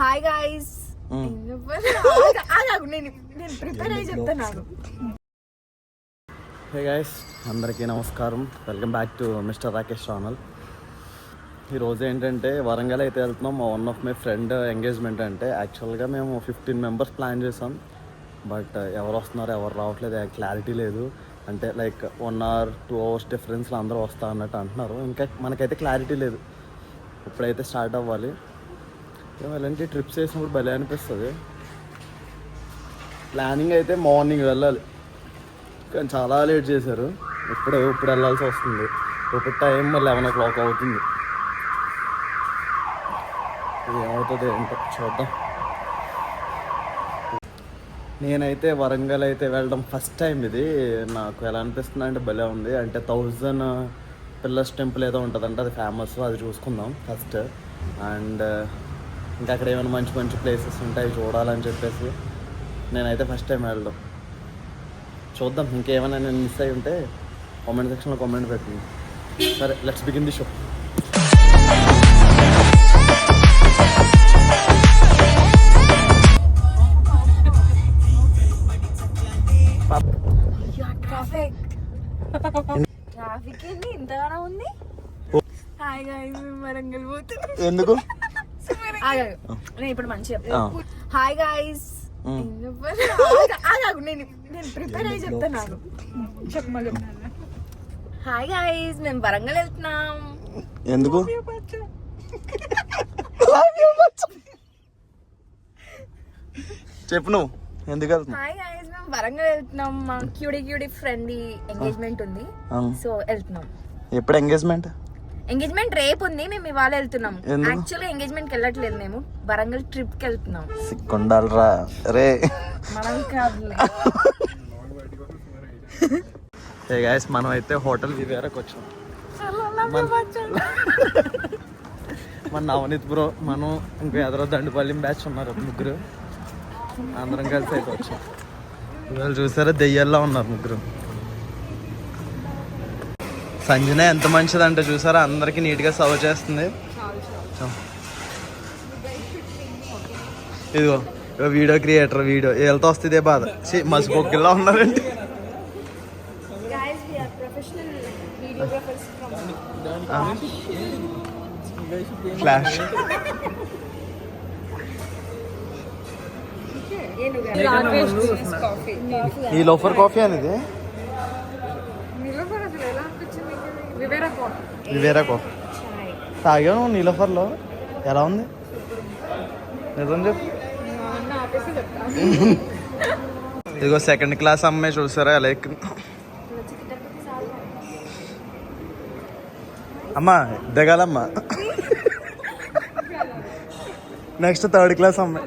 Hi guys, నేను prepare అయ్యి చెప్తాను. హే గైస్, అందరికీ నమస్కారం. Welcome back to mister Rakesh channel. ఈరోజు ఏంటంటే వరంగల్ అయితే వెళ్తున్నాం. మా one of my friend engagement. అంటే యాక్చువల్గా మేము 15 మెంబర్స్ ప్లాన్ చేసాం. బట్ ఎవరు వస్తున్నారు ఎవరు రావట్లేదు క్లారిటీ లేదు. అంటే లైక్ 1 or 2 hours డిఫరెన్స్లో అందరూ వస్తా అన్నట్టు అంటున్నారు. ఇంకా మనకైతే క్లారిటీ లేదు. ఇప్పుడైతే స్టార్ట్ అవ్వాలి. ఇలాంటి ట్రిప్స్ వేసినప్పుడు భలే అనిపిస్తుంది. ప్లానింగ్ అయితే మార్నింగ్ వెళ్ళాలి, కానీ చాలా లేట్ చేశారు. ఇప్పుడు వెళ్ళాల్సి వస్తుంది. ఇప్పుడు టైం 11 o'clock అవుతుంది. ఇది ఏమవుతుంది ఏంటో చూద్దాం. నేనైతే వరంగల్ అయితే వెళ్ళడం ఫస్ట్ టైం. ఇది నాకు ఎలా అనిపిస్తుంది అంటే భలే ఉంది. అంటే 1000 పిల్లర్స్ టెంపుల్ ఏదో ఉంటుందంటే అది ఫేమస్, అది చూసుకుందాం ఫస్ట్. అండ్ ఇంకా అక్కడ ఏమైనా మంచి మంచి ప్లేసెస్ ఉంటాయి చూడాలని చెప్పేసి నేనైతే ఫస్ట్ టైం వెళ్ళడం. చూద్దాం, ఇంకేమైనా నేను మిస్ అయి ఉంటే కామెంట్ సెక్షన్లో కామెంట్ పెట్టండి. సరే, let's begin the show. Traffic ఏంటి ఇంతగానో ఉంది? హాయ్ గాయ్స్, మేము వరంగల్ పోతున్నాం. ఎందుకు? నేను ఇప్పుడు మంచిగా హాయ్ గాయ్స్, నేను ప్రిపేర్ అయ్యి చెప్తాను. హాయ్ గాయ్స్, మేము వరంగల్ వెళ్తున్నాం. ఎందుకు? చెప్పు నువ్వు ఎందుకు వెళ్తున్నావు? హాయ్ గాయ్స్, మేము వరంగల్ వెళ్తున్నాం. మా క్యూటీ ఫ్రెండ్ ఎంగేజ్మెంట్ ఉంది, సో వెళ్తున్నాం. ఎప్పుడు ఎంగేజ్మెంట్? ఎంగేజ్మెంట్ రేపు ఉంది, మేము ఇవాళ వెళ్తున్నాం. యాక్చువల్గా ఎంగేజ్మెంట్ కి వెళ్ళట్లేదు, మేము వరంగల్ ట్రిప్ కి వెళ్తున్నాం. సిక్కుండాలరా రే, మనం కాదులే. హే గైస్, మనం అయితే హోటల్ వివేరాకి వచ్చాం. మన నవనీత్ బ్రో, మనం ఇంకా ఎదరో దండుపల్లి బ్యాచ్ ఉన్నారు, ముగ్గురు. అందరం కలిసి అయితే వచ్చాం. ఇవాళ చూసారా, దెయ్యాల్లో ఉన్నారు ముగ్గురు. సంజన ఎంత మంచిదంటే చూసారా, అందరికి నీట్గా సర్వ్ చేస్తుంది. ఇదిగో వీడియో క్రియేటర్, వీడియో వెళ్తా వస్తుందే బాధ. మసి బొగ్గిల్లా ఉన్నారండి. ఫ్లాష్. ఈ లోఫర్ కాఫీ అనేది వివేరా కాఫీ తాగా నువ్వు నీలోఫర్లో. ఎలా ఉంది నిజం చెప్పు. ఇదిగో సెకండ్ క్లాస్ అమ్మాయి చూసారా ఎలా ఎక్కింది. అమ్మా దిగాలమ్మా. నెక్స్ట్ థర్డ్ క్లాస్ అమ్మాయి.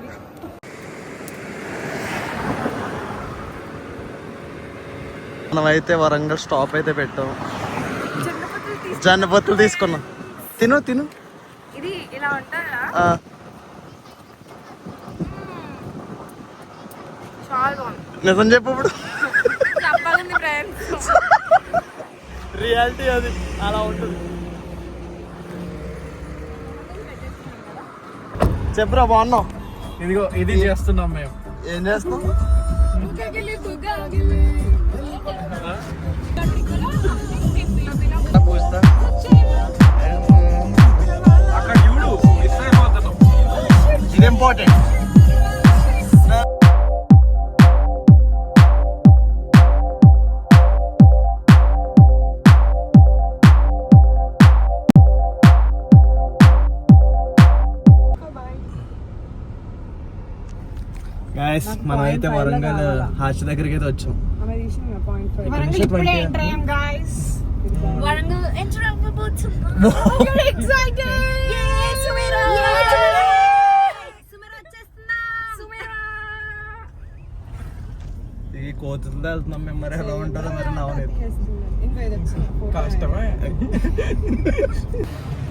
మనమైతే వరంగల్ స్టాప్ అయితే పెట్టాం. జొన్నపొత్తులు తీసుకున్నాం. తిను తిను. ఇది ఇలా ఉంటుందా? చాలా బాగుంది. నిజం చెప్పు ఇప్పుడు. చెప్పాలండి ఫ్రెండ్స్, రియాలిటీ అది అలా ఉంటుంది. చెప్పురా, బాగున్నాం. ఇదిగో ఇది చేస్తున్నాం మేము. ఏం చేస్తాం? అక్కడ చూడు, ఇది ఇంపార్టెంట్. గైస్, మనం అయితే వరంగల్ హాచి దగ్గరికి అయితే వచ్చాం. ఈ కోతులతో వెళ్తున్నాం మేము. మరి ఎలా ఉంటుందో మరి నవలేదు.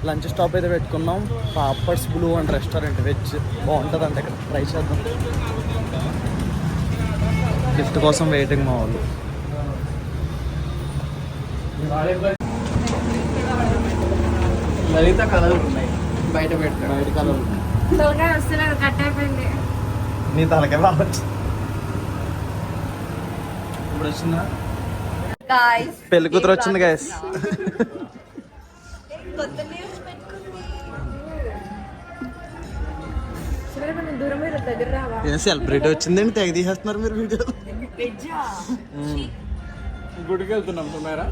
లంచ్ స్టాప్ అయితే పెట్టుకున్నాం. Poppers blue and restaurant, veg బాగుంటుంది అంటే ఇక్కడ. ట్రై చేద్దాం. గిఫ్ట్ కోసం వెయిటింగ్ మా వాళ్ళు. లలిత కలర్ ఉన్నాయి బయట పెట్టారు. బయట కలర్ తలకాయ వస్తలేదు, కట్ అయిపోయింది. నీ తలకే బాగా ఇప్పుడు వచ్చిందా? పెళ్లి కూతురు వచ్చింది గాయస్. దూరం దగ్గర రావా? ఏం సెలబ్రిటీ వచ్చిందండి, తెగ తీసేస్తున్నారు మీరు వీడియో. గుడికి వెళ్తున్నాం సుమేరా.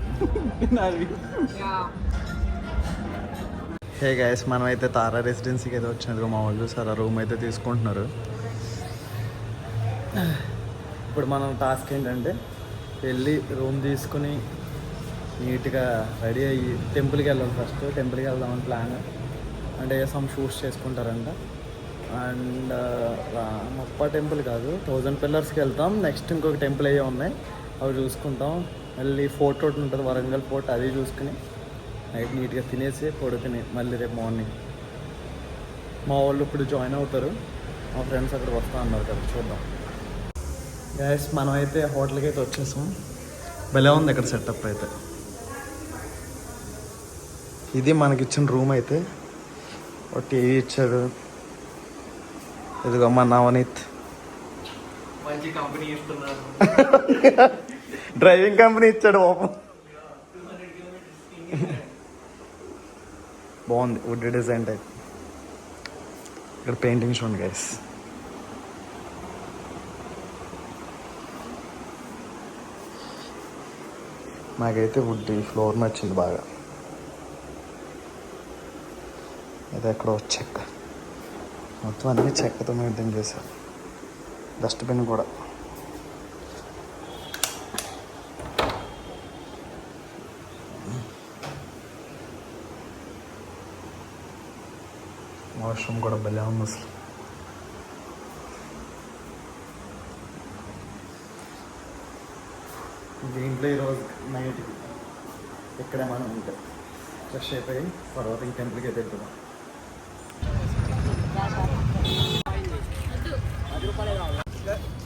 హే గైస్, మనం అయితే తారా రెసిడెన్సీకి అయితే వచ్చినందుకు మా వాళ్ళు చూసారు, రూమ్ అయితే తీసుకుంటున్నారు. ఇప్పుడు మనం టాస్క్ ఏంటంటే వెళ్ళి రూమ్ తీసుకుని నీట్గా రెడీ అయ్యి టెంపుల్కి వెళ్ళాలి. ఫస్ట్ టెంపుల్కి వెళ్దామని ప్లాన్. అంటే సమ్ షూట్స్ చేసుకుంటారంట. అండ్ మొప్ప టెంపుల్ కాదు, 1000 పిల్లర్స్కి వెళ్తాం. నెక్స్ట్ ఇంకొక టెంపుల్ అయ్యే ఉన్నాయి, అవి చూసుకుంటాం. మళ్ళీ ఫోర్ట్ ఒకటి ఉంటుంది, వరంగల్ ఫోర్ట్, అది చూసుకుని నైట్ నీట్గా తినేసి పడుకుని మళ్ళీ రేపు మార్నింగ్ మా వాళ్ళు ఇప్పుడు జాయిన్ అవుతారు. మా ఫ్రెండ్స్ అక్కడికి వస్తా అన్నారు కదా, చూద్దాం. గ్యాస్ మనం అయితే హోటల్కి అయితే వచ్చేసాం. భలే ఉంది ఇక్కడ సెటప్ అయితే. ఇది మనకి ఇచ్చిన రూమ్ అయితే. ఒక టీవీ ఇచ్చాడు. ఇదిగో మా నవనీత్ మంచి కంపెనీ ఇస్తున్నారు. డ్రైవింగ్ కంపెనీ ఇచ్చాడు పాపం. బాగుంది, వుడ్ డిజైన్ టైప్. ఇక్కడ పెయింటింగ్ చూడండి గైస్. నాకైతే వుడ్ ఈ ఫ్లోర్ నచ్చింది బాగా. ఇది ఎక్కడో చెక్క, మొత్తం అన్నీ చెక్కతో మెయింటైన్ చేశారు. డస్ట్బిన్ కూడా. వాష్రూమ్ కూడా భలే ఉంది అసలు. దీంట్లో ఈరోజు నైట్కి ఇక్కడే మనం ఉంటాం. ఫ్రెష్ అయిపోయి తర్వాత ఇంక టెంపుల్కి అయితే వెళ్తున్నాం.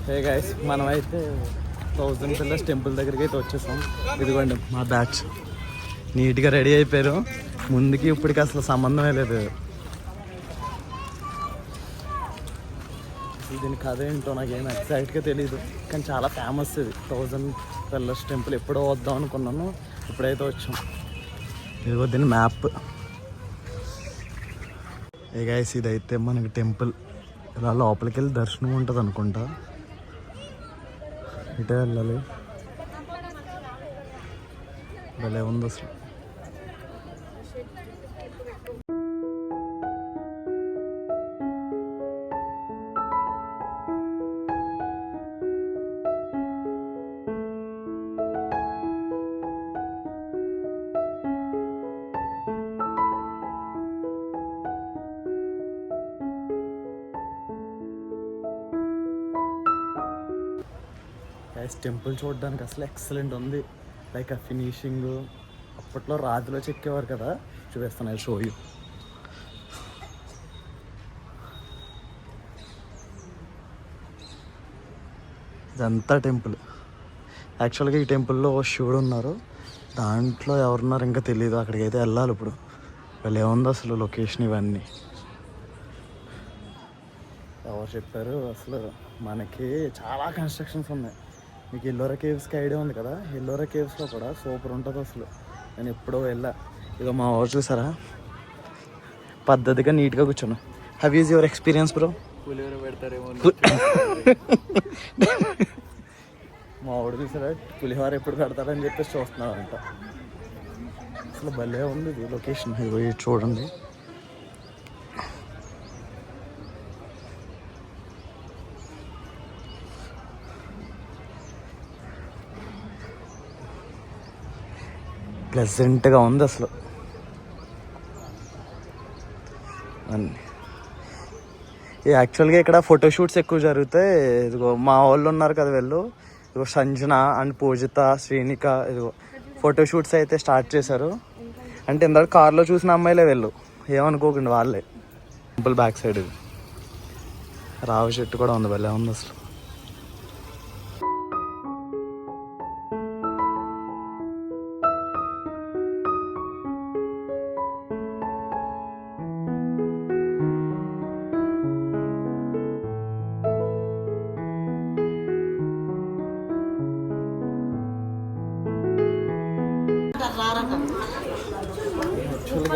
హే గైస్, మనమైతే 1000 పిల్లర్స్ టెంపుల్ దగ్గరికి అయితే వచ్చేసాం. ఇదిగోండి మా బ్యాచ్ నీట్గా రెడీ అయిపోయారు. ముందుకి ఇప్పటికి అసలు సంబంధమే లేదు. దీని కథ ఏంటో నాకేం ఎగ్జాక్ట్గా తెలీదు, కానీ చాలా ఫేమస్ ఇది 1000 పిల్లర్స్ టెంపుల్. ఎప్పుడో వద్దాం అనుకున్నాను, ఇప్పుడైతే వచ్చాం. ఇదిగో దీని మ్యాప్. ఏ గైస్, ఇదైతే మనకి టెంపుల్. ఇలా లోపలికి వెళ్ళి దర్శనం ఉంటుంది అనుకుంటా. ఇటే వెళ్ళాలి. భలే ఉంది అసలు. గైస్, టెంపుల్ చూడడానికి అసలు ఎక్సలెంట్ ఉంది. లైక్ ఆ ఫినిషింగ్ అప్పట్లో రాతిలో చెక్కేవారు కదా, చూపిస్తాను షో యూ. ఇదంతా టెంపుల్. యాక్చువల్గా ఈ టెంపుల్లో శివుడు ఉన్నారు, దాంట్లో ఎవరున్నారు ఇంకా తెలియదు. అక్కడికి అయితే వెళ్ళాలి ఇప్పుడు. వాళ్ళు ఏముంది అసలు లొకేషన్ ఇవన్నీ ఎవరు చెప్పారు అసలు. మనకి చాలా కన్స్ట్రక్షన్స్ ఉన్నాయి. మీకు ఎల్లోరా కేవ్స్కి ఐడియా ఉంది కదా, ఎల్లోరా కేవ్స్లో కూడా సూపర్ ఉంటుంది అసలు. నేను ఎప్పుడో వెళ్ళా. ఇక మా ఊరు చూసారా, పద్ధతిగా నీట్గా కూర్చున్నా. Have is your experience bro? పులిహోర పెడతారేమో. మా ఊడు చూసారా, పులిహోర ఎప్పుడు పెడతారని చెప్పేసి చూస్తున్నాడు అంట. అసలు భలే ఉంది ఇది లొకేషన్. ఇది చూడండి. ప్లెజెంట్గా ఉంది అసలు అన్నీ. యాక్చువల్గా ఇక్కడ ఫోటోషూట్స్ ఎక్కువ జరుగుతాయి. ఇదిగో మా వాళ్ళు ఉన్నారు కదా, వీళ్ళు ఇదిగో సంజన అండ్ పూజిత, శ్రీనిక, ఇదిగో ఫోటోషూట్స్ అయితే స్టార్ట్ చేశారు. అంటే ఇందాక కార్లో చూసిన అమ్మాయిలే వెళ్ళు, ఏమనుకోకండి వాళ్ళే. టెంపుల్ బ్యాక్ సైడ్ ఇది రావి చెట్టు కూడా ఉంది, భలే ఉంది అసలు.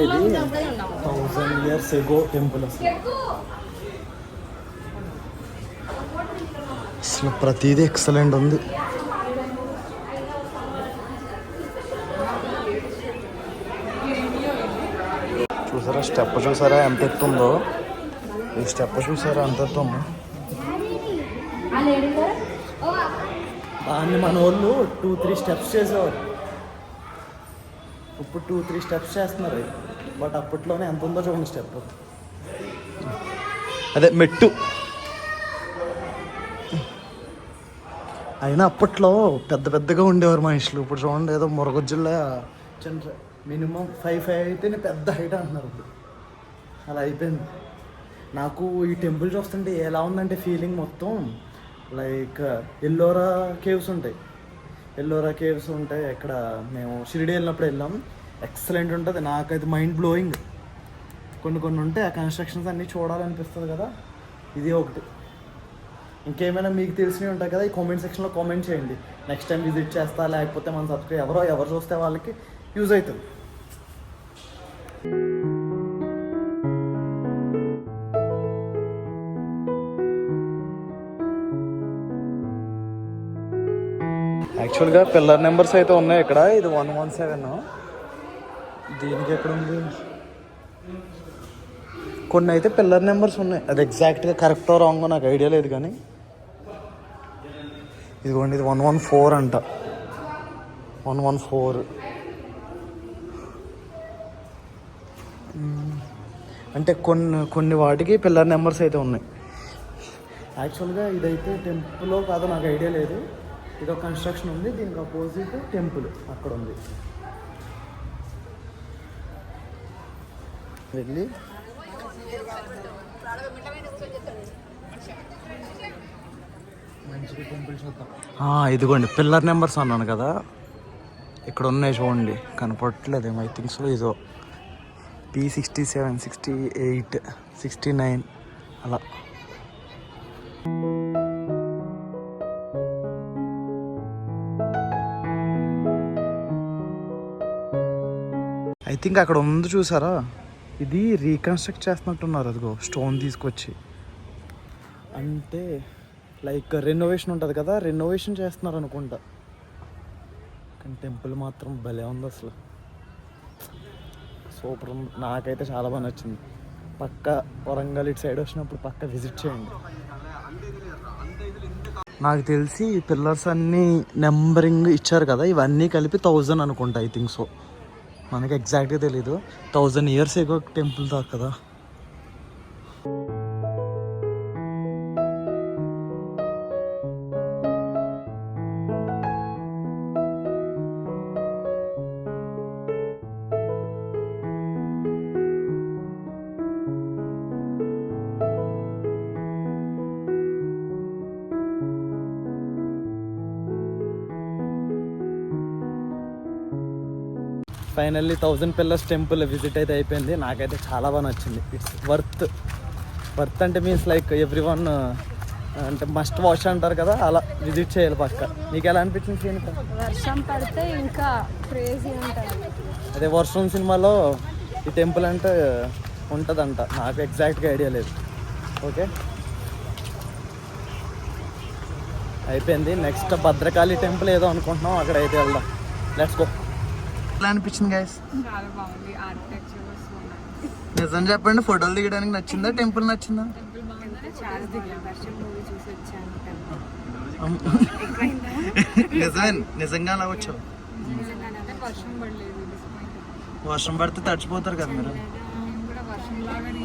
ఇది 1000 years ago టెంపుల్. అసలు ప్రతిదీ ఎక్సలెంట్ ఉంది. చూసారా స్టెప్, చూసారా ఎంత ఎత్తుందో. ఈ స్టెప్ చూసారా ఎంత ఎత్తుందో. దాన్ని మన వాళ్ళు 2-3 స్టెప్స్ చేసేవారు. ఇప్పుడు 2-3 స్టెప్స్ చేస్తున్నారు. బట్ అప్పట్లోనే ఎంత ఉందో చూడండి స్టెప్. అదే మెట్టు. అయినా అప్పట్లో పెద్ద పెద్దగా ఉండేవారు మనుషులు. ఇప్పుడు చూడండి ఏదో మురగొజ్జుల్లా చిన్న మినిమం 5'5" అయితేనే పెద్ద హైట్ అంటున్నారు. ఇప్పుడు అలా అయిపోయింది. నాకు ఈ టెంపుల్ చూస్తుంటే ఎలా ఉందంటే ఫీలింగ్ మొత్తం లైక్ ఎల్లోరా కేవ్స్ ఉంటాయి. ఎల్లోరా కేవ్స్ ఉంటాయి. ఇక్కడ మేము షిరిడి వెళ్ళినప్పుడు వెళ్ళాం. ఎక్సలెంట్ ఉంటుంది. నాకైతే మైండ్ బ్లోయింగ్. కొన్ని ఉంటాయి ఆ కన్స్ట్రక్షన్స్ అన్నీ చూడాలనిపిస్తుంది కదా. ఇది ఒకటి. ఇంకేమైనా మీకు తెలిసినవి ఉంటాయి కదా, ఈ కామెంట్ సెక్షన్లో కామెంట్ చేయండి. నెక్స్ట్ టైం విజిట్ చేస్తా, లేకపోతే మన సబ్స్క్రైబ్ ఎవరు చూస్తే వాళ్ళకి యూజ్ అవుతుంది. యాక్చువల్గా పిల్లర్ నెంబర్స్ అయితే ఉన్నాయి ఇక్కడ. ఇది 117. దీనికి ఎక్కడ ఉంది? కొన్ని అయితే పిల్లర్ నెంబర్స్ ఉన్నాయి. అది ఎగ్జాక్ట్గా కరెక్టో రాంగో నాకు ఐడియా లేదు. కానీ ఇదిగోండి, ఇది 114 అంట. 114 అంటే కొన్ని వాటికి పిల్లర్ నెంబర్స్ అయితే ఉన్నాయి. యాక్చువల్గా ఇదైతే టెంపుల్ కాదో నాకు ఐడియా లేదు. ఇది ఒక కన్స్ట్రక్షన్ ఉంది. దీనికి అపోజిట్ టెంపుల్ అక్కడ ఉంది. వెళ్ళి మంచిగా టెంపుల్ చూద్దాం. ఇదిగోండి పిల్లర్ నెంబర్స్ అన్నాను కదా, ఇక్కడ ఉన్నాయి చూడండి. కనపడట్లేదేమో. I think so. ఇదో P67, 68, 69 అలా. ఐ థింక్ అక్కడ ఉంది చూసారా, ఇది రీకన్స్ట్రక్ట్ చేస్తున్నట్టున్నారు. అదిగో స్టోన్ తీసుకొచ్చి. అంటే లైక్ రెనోవేషన్ ఉంటుంది కదా, రెనోవేషన్ చేస్తున్నారు అనుకుంటా. కానీ టెంపుల్ మాత్రం భలే ఉంది అసలు. సూపర్ ఉంది. నాకైతే చాలా బాగా నచ్చింది. పక్క వరంగల్ ఇటు సైడ్ వచ్చినప్పుడు పక్క విజిట్ చేయండి. నాకు తెలిసి పిల్లర్స్ అన్నీ నెంబరింగ్ ఇచ్చారు కదా, ఇవన్నీ కలిపి 1000 అనుకుంటా. I think so. మనకి ఎగ్జాక్ట్గా తెలీదు. 1000 years ఎగో టెంపుల్ దా కదా. ఫైనల్లీ 1000 pillars టెంపుల్ విజిట్ అయితే అయిపోయింది. నాకైతే చాలా బాగా నచ్చింది. ఇట్స్ వర్త్ అంటే మీన్స్ లైక్ ఎవ్రీవన్ అంటే మస్ట్ వాచ్ అంటారు కదా, అలా విజిట్ చేయాలి పక్క. మీకు ఎలా అనిపించింది సీన్? వర్షం పడితే ఇంకా క్రేజీ ఉంటుంది. అదే వర్షం సినిమాలో ఈ టెంపుల్ అంటే ఉంటుందంట. నాకు ఎగ్జాక్ట్గా ఐడియా లేదు. ఓకే, అయిపోయింది. నెక్స్ట్ భద్రకాళి టెంపుల్ ఏదో అనుకుంటున్నాం, అక్కడ అయితే వెళ్దాం. Let's go. ఎలా అనిపించింది గైస్? చాలా బాగుంది. ఆర్కిటెక్చర్ నిజం చెప్పండి, ఫోటోలు దిగడానికి నచ్చిందా, టెంపుల్ నచ్చిందా? చాలా దిగాం. వర్షం మూవీ చూసి వచ్చాను. నిజంగా అలా వచ్చావు? వర్షం పడలేదు. వర్షం పడితే తడిచిపోతారు కదా మీరు. వర్షం లాగానే